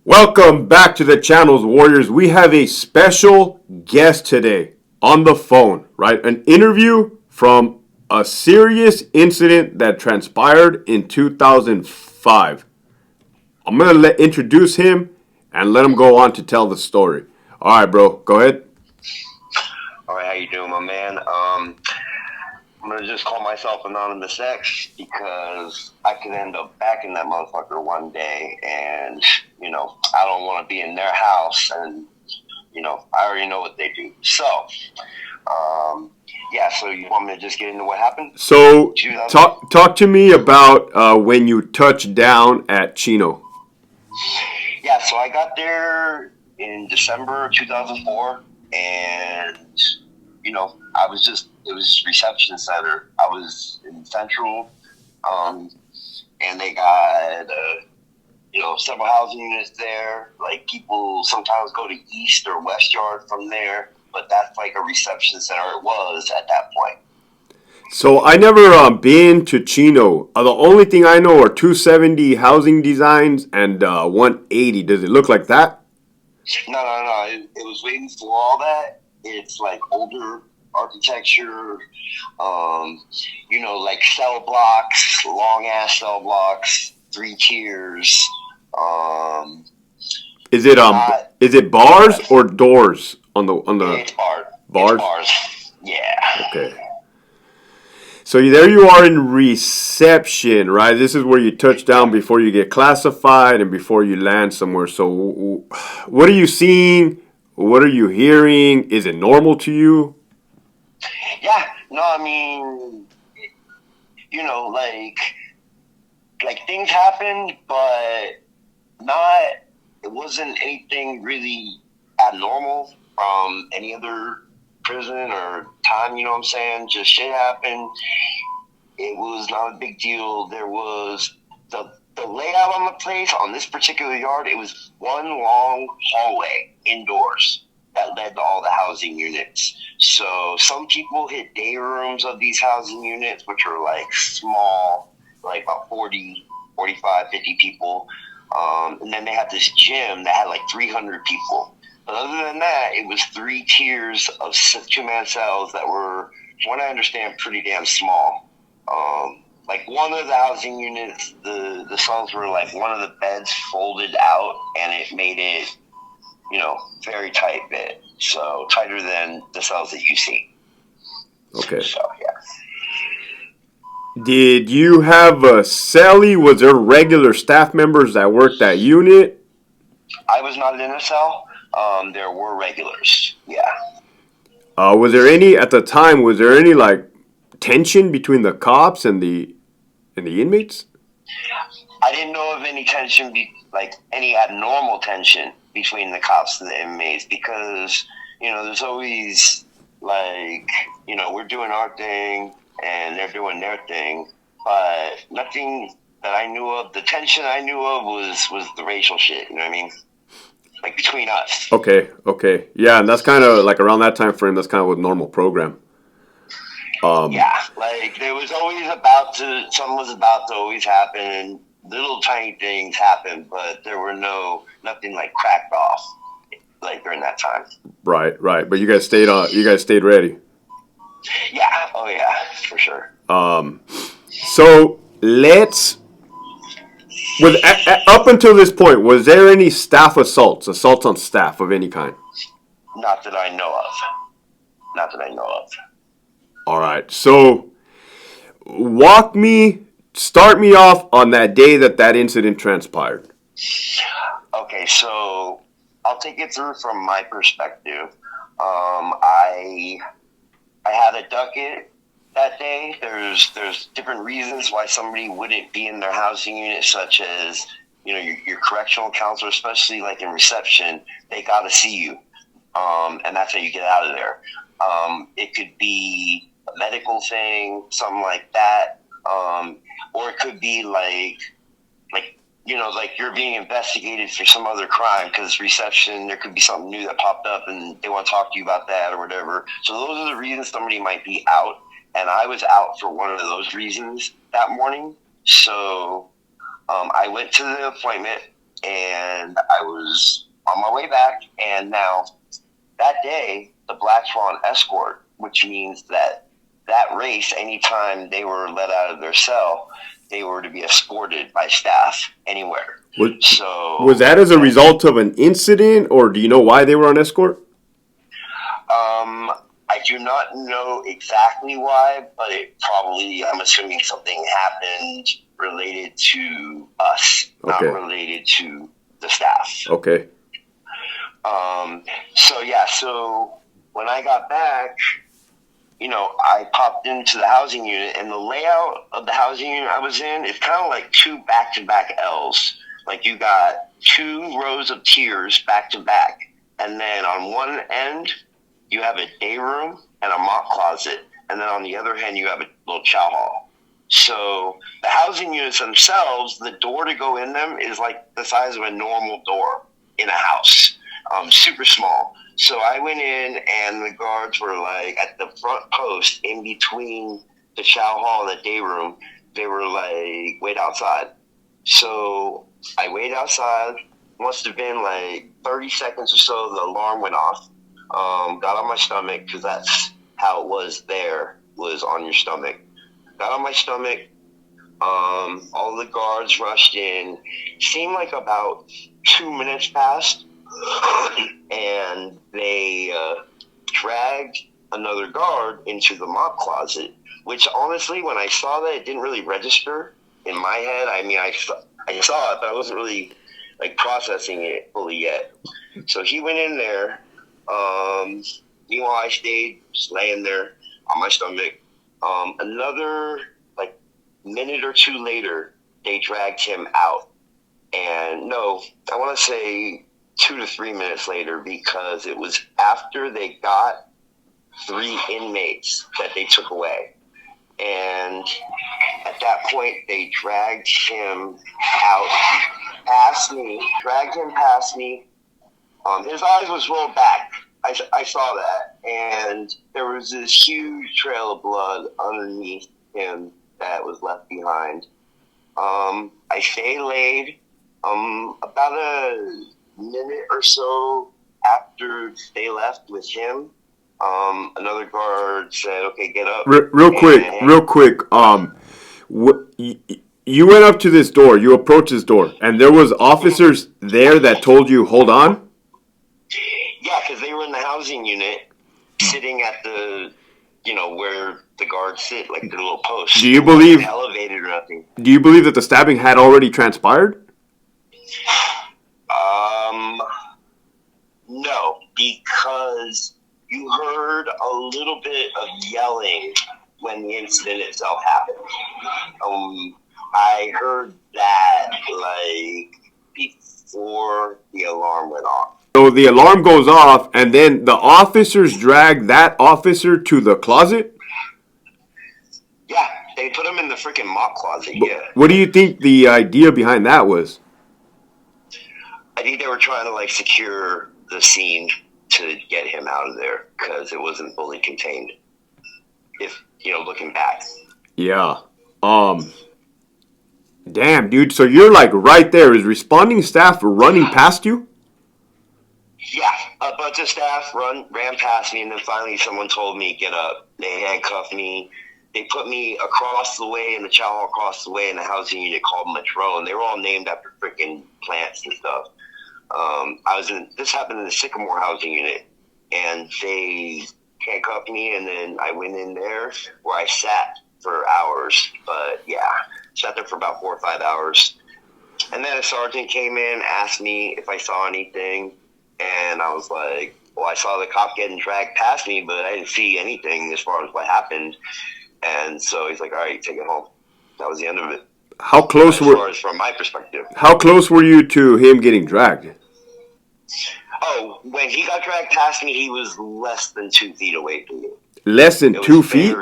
Welcome back to the channels, Warriors. We have a special guest today on the phone, right? An interview from a serious incident that transpired in 2005. I'm going to introduce him and let him go on to tell the story. All right, bro, go ahead. All right, how you doing, my man? I'm gonna just call myself Anonymous X because I could end up back in that motherfucker one day, and I don't want to be in their house, and I already know what they do. So, yeah. So you want me to just get into what happened? So, talk to me about when you touched down at Chino. Yeah. So I got there in December 2004, and it was reception center. I was in Central, and they got several housing units there. Like, people sometimes go to East or West Yard from there, but that's like a reception center. It was at that point. So I never been to Chino. The only thing I know are 270 housing designs and 180. Does it look like that? No. It was waiting for all that. It's like older architecture, like cell blocks, long ass cell blocks, 3 tiers. Is it is it bars or doors on the It's bars. bars? It's bars. Yeah. Okay. So there you are in reception, right? This is where you touch down before you get classified and before you land somewhere. So what are you seeing? What are you hearing? Is it normal to you? Yeah. No, I mean, like things happened, but not. It wasn't anything really abnormal from any other prison or time. You know what I'm saying? Just shit happened. It was not a big deal. There was the layout on the place on this particular yard. It was one long hallway indoors that led to all the housing units. So some people hit day rooms of these housing units, which are like small, like about 40, 45, 50 people. And then they had this gym that had like 300 people. But other than that, it was 3 tiers of 2-man cells that were, from what I understand, pretty damn small. Like one of the housing units, the cells were like one of the beds folded out, and it made it, very tight bit. So tighter than the cells that you see. Okay. So, yeah. Did you have a cellie? Was there regular staff members that worked that unit? I was not in a cell. There were regulars. Yeah. Was there any at the time? Was there any like tension between the cops and the inmates? I didn't know of any tension, like any abnormal tension between the cops and the inmates, because there's always like we're doing our thing and they're doing their thing, but nothing that I knew of. The tension I knew of was the racial shit. You know what I mean? Like between us. Okay, yeah, and that's kind of like around that time frame. That's kind of a normal program. Yeah, like there was always something was about to always happen, and little tiny things happened, but there were nothing like cracked off like during that time. Right. But you guys stayed on. You guys stayed ready. Yeah. Oh yeah, for sure. So let's. Up until this point, was there any staff assaults on staff of any kind? Not that I know of. Not that I know of. All right. So start me off on that day that incident transpired. Okay, so I'll take it through from my perspective. I had a ducket that day. There's different reasons why somebody wouldn't be in their housing unit, such as your correctional counselor, especially like in reception, they got to see you, and that's how you get out of there. It could be a medical thing, something like that, or it could be like like you're being investigated for some other crime, because reception, there could be something new that popped up and they want to talk to you about that or whatever. So those are the reasons somebody might be out, and I was out for one of those reasons that morning. So I went to the appointment, and I I was on my way back, and now that day, the Black Swan escort, which means that race, anytime they were let out of their cell, they were to be escorted by staff anywhere. Was that as a result of an incident, or do you know why they were on escort? I do not know exactly why, but it probably, I'm assuming something happened related to us, not related to the staff. Okay. So when I got back, I popped into the housing unit, and the layout of the housing unit I was in is kind of like two back-to-back L's. Like you got two rows of tiers back-to-back, and then on one end, you have a day room and a mop closet, and then on the other hand, you have a little chow hall. So the housing units themselves, the door to go in them is like the size of a normal door in a house, super small. So I went in, and the guards were like at the front post in between the chow hall and the day room. They were like, wait outside. So I waited outside. Must have been like 30 seconds or so. The alarm went off. Got on my stomach, because that's how it was there, was on your stomach. Got on my stomach. All the guards rushed in. Seemed like about 2 minutes passed, and they dragged another guard into the mop closet, which honestly, when I saw that, it didn't really register in my head. I mean, I saw it, but I wasn't really like processing it fully yet. So he went in there. Meanwhile, I stayed just laying there on my stomach. Another like minute or two later, they dragged him out. And no, I want to say 2 to 3 minutes later, because it was after they got 3 inmates that they took away. And at that point, they dragged him past me. His eyes was rolled back. I saw that. And there was this huge trail of blood underneath him that was left behind. I stayed laid. About a minute or so after they left with him, another guard said, "Okay, get up." Real quick. You went up to this door. You approached this door, and there was officers there that told you, "Hold on." Yeah, because they were in the housing unit, sitting at the, where the guards sit, like the little post. Do you believe elevated or nothing? Do you believe that the stabbing had already transpired? No, because you heard a little bit of yelling when the incident itself happened. I heard that like before the alarm went off. So the alarm goes off, and then the officers drag that officer to the closet? Yeah, they put him in the freaking mop closet, yeah. What do you think the idea behind that was? I think they were trying to, like, secure the scene to get him out of there, because it wasn't fully contained. If, looking back. Yeah. Damn, dude. So you're, like, right there. Is responding staff running past you? Yeah, a bunch of staff ran past me, and then finally someone told me, get up. They handcuffed me. They put me across the way in the chow hall across the way in the housing unit called Matrone. They were all named after freaking plants and stuff. This happened in the Sycamore housing unit, and they handcuffed me, and then I went in there where I sat for hours. But yeah, sat there for about 4 or 5 hours. And then a sergeant came in, asked me if I saw anything. And I was like, well, I saw the cop getting dragged past me, but I didn't see anything as far as what happened. And so he's like, all right, take it home. That was the end of it. How close as far as from my perspective. How close were you to him getting dragged? Oh, when he got dragged past me, he was less than 2 feet away from me. Less than 2 feet?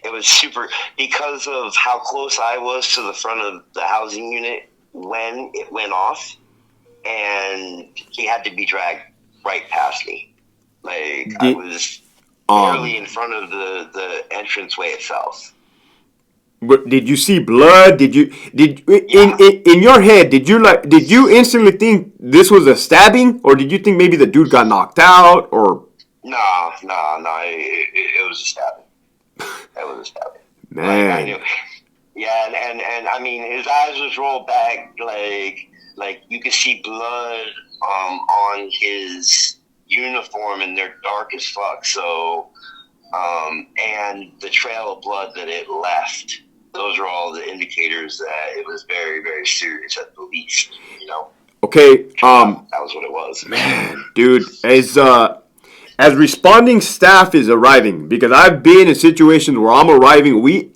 It was super, because of how close I was to the front of the housing unit when it went off. And he had to be dragged right past me. Like, I was barely in front of the entranceway itself. But did you see blood? Did Yeah. in your head? Did you instantly think this was a stabbing, or did you think maybe the dude got knocked out? Or No, no, no. It was a stabbing. It was a stabbing. Like I knew. man, Yeah, and I mean, his eyes was rolled back, like you could see blood on his uniform, and they're dark as fuck. So, and the trail of blood that it left. Those are all the indicators that it was very, very serious at the least. You know, okay, turned out that was what it was. man, dude, as responding staff is arriving, because I've been in situations where I'm arriving, we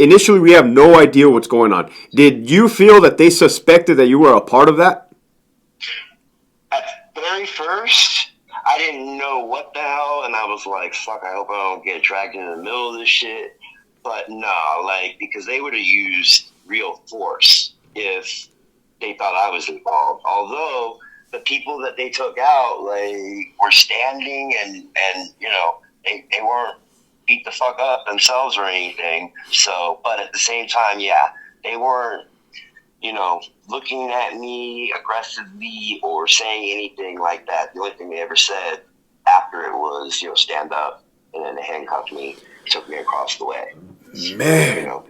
have no idea what's going on. Did you feel that they suspected that you were a part of that? At very first, I didn't know what the hell, and I was like, "Fuck! I hope I don't get dragged into the middle of this shit." But no, like because they would have used real force if they thought I was involved. Although the people that they took out, like, were standing and they weren't beat the fuck up themselves or anything. So, but at the same time, yeah, they weren't looking at me aggressively or saying anything like that. The only thing they ever said after it was, stand up, and then they handcuffed me, took me across the way. You Man, know,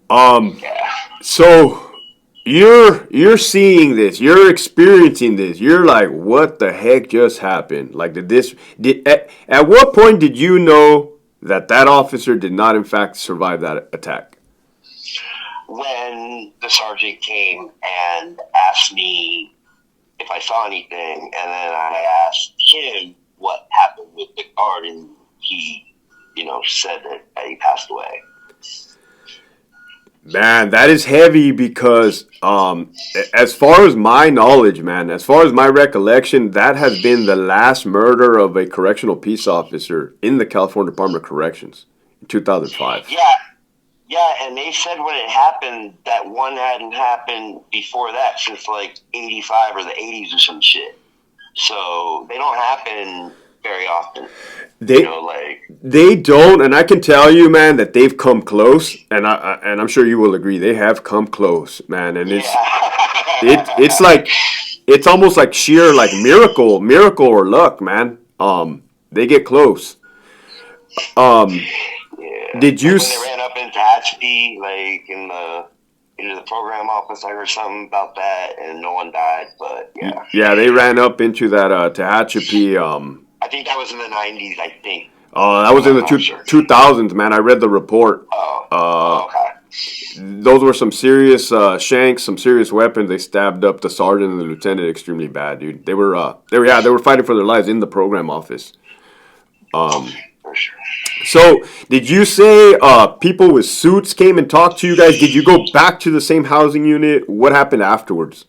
um, yeah. so you're seeing this, you're experiencing this, you're like, what the heck just happened? Like, at what point did you know that that officer did not in fact survive that attack? When the sergeant came and asked me if I saw anything, and then I asked him what happened with the guard, and he, said that he passed away. Man, that is heavy because, as far as my knowledge, man, as far as my recollection, that has been the last murder of a correctional peace officer in the California Department of Corrections in 2005. Yeah, yeah, and they said when it happened that one hadn't happened before that since like '85 or the '80s or some shit. So they don't happen very often. They Like, they don't, and I can tell you, man, that they've come close, and I'm sure you will agree they have come close, man, and it's yeah. like it's almost like sheer like miracle or luck, man. They get close. Um, Yeah, did you? like when they ran up into Hatchby, like into the program office, I heard something about that, and no one died. But yeah, Yeah, they ran up into that Tehachapi. I think that was in the '90s. I think, That but was in I'm the not sure. 2000s, man. I read the report. Oh, Uh, oh, okay. those were some serious shanks, some serious weapons. They stabbed up the sergeant and the lieutenant extremely bad, dude. They were fighting for their lives in the program office. For sure. So, did you say people with suits came and talked to you guys? Did you go back to the same housing unit? What happened afterwards?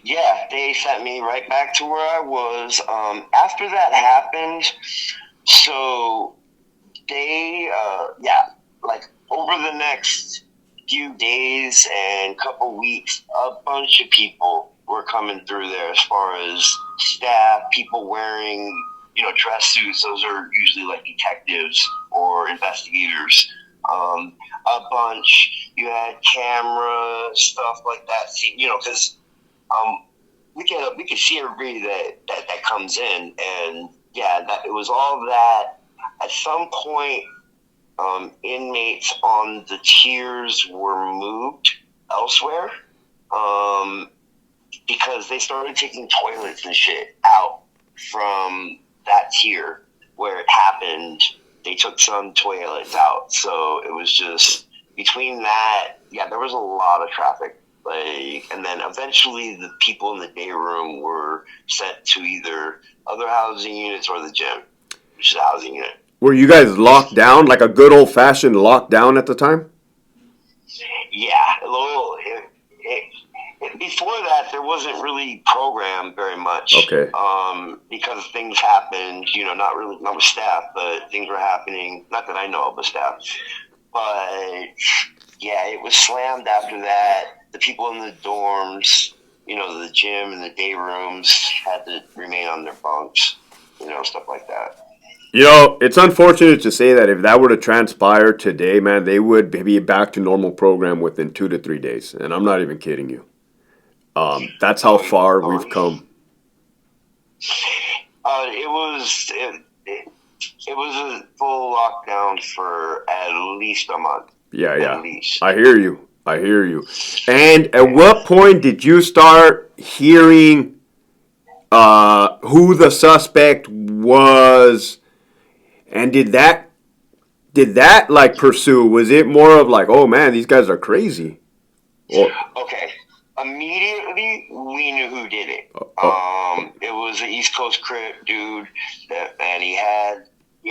Yeah, they sent me right back to where I was. After that happened, so yeah, like over the next few days and couple weeks, a bunch of people were coming through there as far as staff, people wearing, dress suits. Those are usually like detectives or investigators. A bunch. You had camera stuff like that. See, because um, we could see everybody that comes in, and yeah, that it was all that. At some point, inmates on the tiers were moved elsewhere, um, because they started taking toilets and shit out from that tier where it happened. They took some toilets out, so it was just between that. Yeah, there was a lot of traffic. Like, and then eventually the people in the day room were sent to either other housing units or the gym, which is a housing unit. Were you guys locked down like a good old fashioned lockdown at the time? Yeah, a little. Before that, there wasn't really programmed very much, Okay. because things happened. Not really, not with staff, but things were happening. Not that I know of with staff, but yeah, it was slammed after that. The people in the dorms, the gym and the day rooms had to remain on their bunks, stuff like that. You know, it's unfortunate to say that if that were to transpire today, man, they would be back to normal program within 2 to 3 days, and I'm not even kidding you. That's how Um, far we've um, come. it was it was a full lockdown for at least a month, Yeah, at yeah. least. I hear you. I hear you. And at Yeah. what point did you start hearing who the suspect was? And did that like pursue? Was it more of like, oh man, these guys are crazy? Or Okay. Immediately, we knew who did it. oh, It was an East Coast Crip dude, and he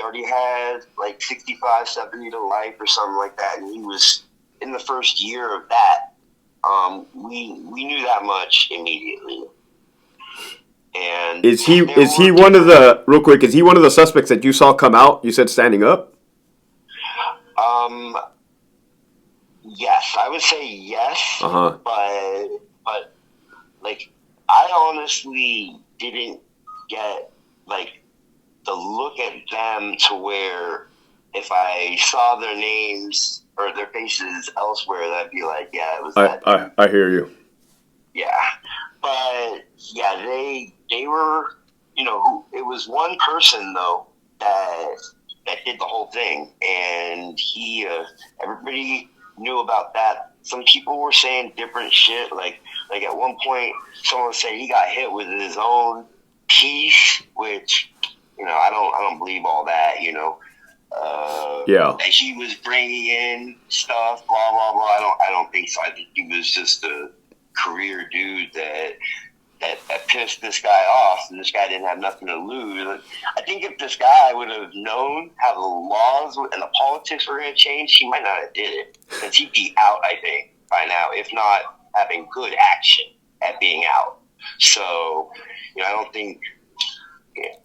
already had like 65, 70 to life or something like that, and he was in the first year of that. We knew that much immediately, and is he there is he were one of different. the real quick? Is he one of the suspects that you saw come out? You said standing up. Um, yes, I would say yes, Uh huh. but like I honestly didn't get like the look at them to where if I saw their names or their faces elsewhere, that'd be like, yeah, it was I, that I dude. I hear you. Yeah, but yeah, they were, it was one person though that did the whole thing, and everybody knew about that. Some people were saying different shit, like at one point, someone said he got hit with his own piece, which I don't believe all that, Yeah. that he was bringing in stuff, blah blah blah. I don't think so. I think he was just a career dude that pissed this guy off, and this guy didn't have nothing to lose. I think if this guy would have known how the laws and the politics were going to change, he might not have did it, because he'd be out, I think, by now, if not having good action at being out. So, I don't think.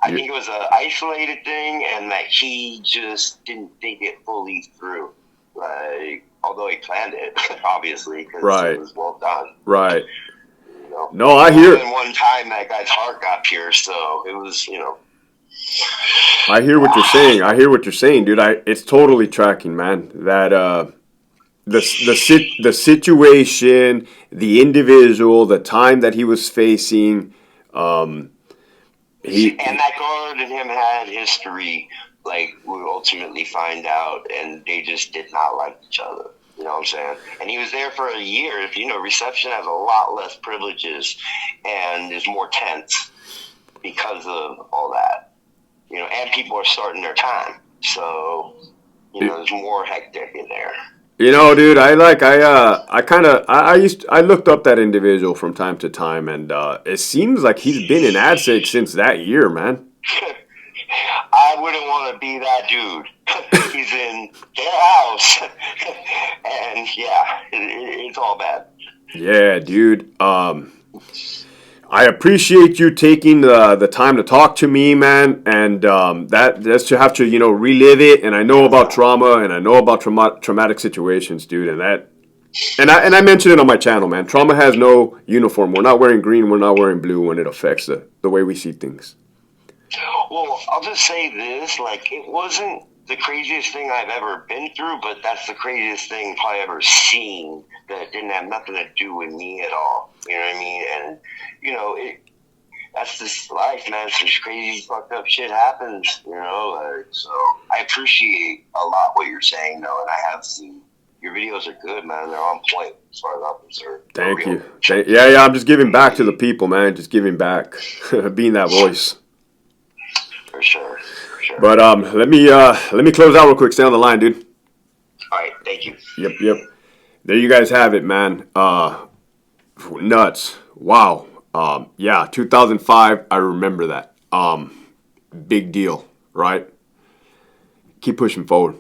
I You, think it was an isolated thing, and that he just didn't think it fully through. Like, although he planned it, obviously, because it right. was well done. Right. No, Like I more hear than one time, that guy's heart got pierced, so it was, I hear what you're saying. I hear what you're saying, dude. It's totally tracking, man. That the situation, the individual, the time that he was facing. Um, and he that guard and him had history. Like we ultimately find out, and they just did not like each other. You know what I'm saying? And he was there for a year. If reception has a lot less privileges and is more tense because of all that. And people are starting their time, so there's more hectic in there. dude. I kind of I looked up that individual from time to time, and it seems like he's been in AdSec since that year, man. I wouldn't want to be that dude. He's in their house, and yeah, it's all bad. Yeah, dude. I appreciate you taking the time to talk to me, man, and that's to have to relive it. And I know about trauma, and I know about traumatic situations, dude. And I mentioned it on my channel, man. Trauma has no uniform. We're not wearing green. We're not wearing blue when it affects the way we see things. Well, I'll just say this: like, it wasn't the craziest thing I've ever been through, but that's the craziest thing probably ever seen that didn't have nothing to do with me at all. You know what I mean? And it. That's just life, man. Some crazy, fucked up shit happens, so I appreciate a lot what you're saying, though, and I have seen your videos are good, man. They're on point as far as I'm concerned. They're Thank real. you. Yeah. I'm just giving back to the people, man. Just giving back, being that voice. For sure, for sure. But let me close out real quick. Stay on the line, dude. All right, thank you. Yep. There you guys have it, man. Nuts. Wow. Yeah, 2005. I remember that. Big deal, right? Keep pushing forward.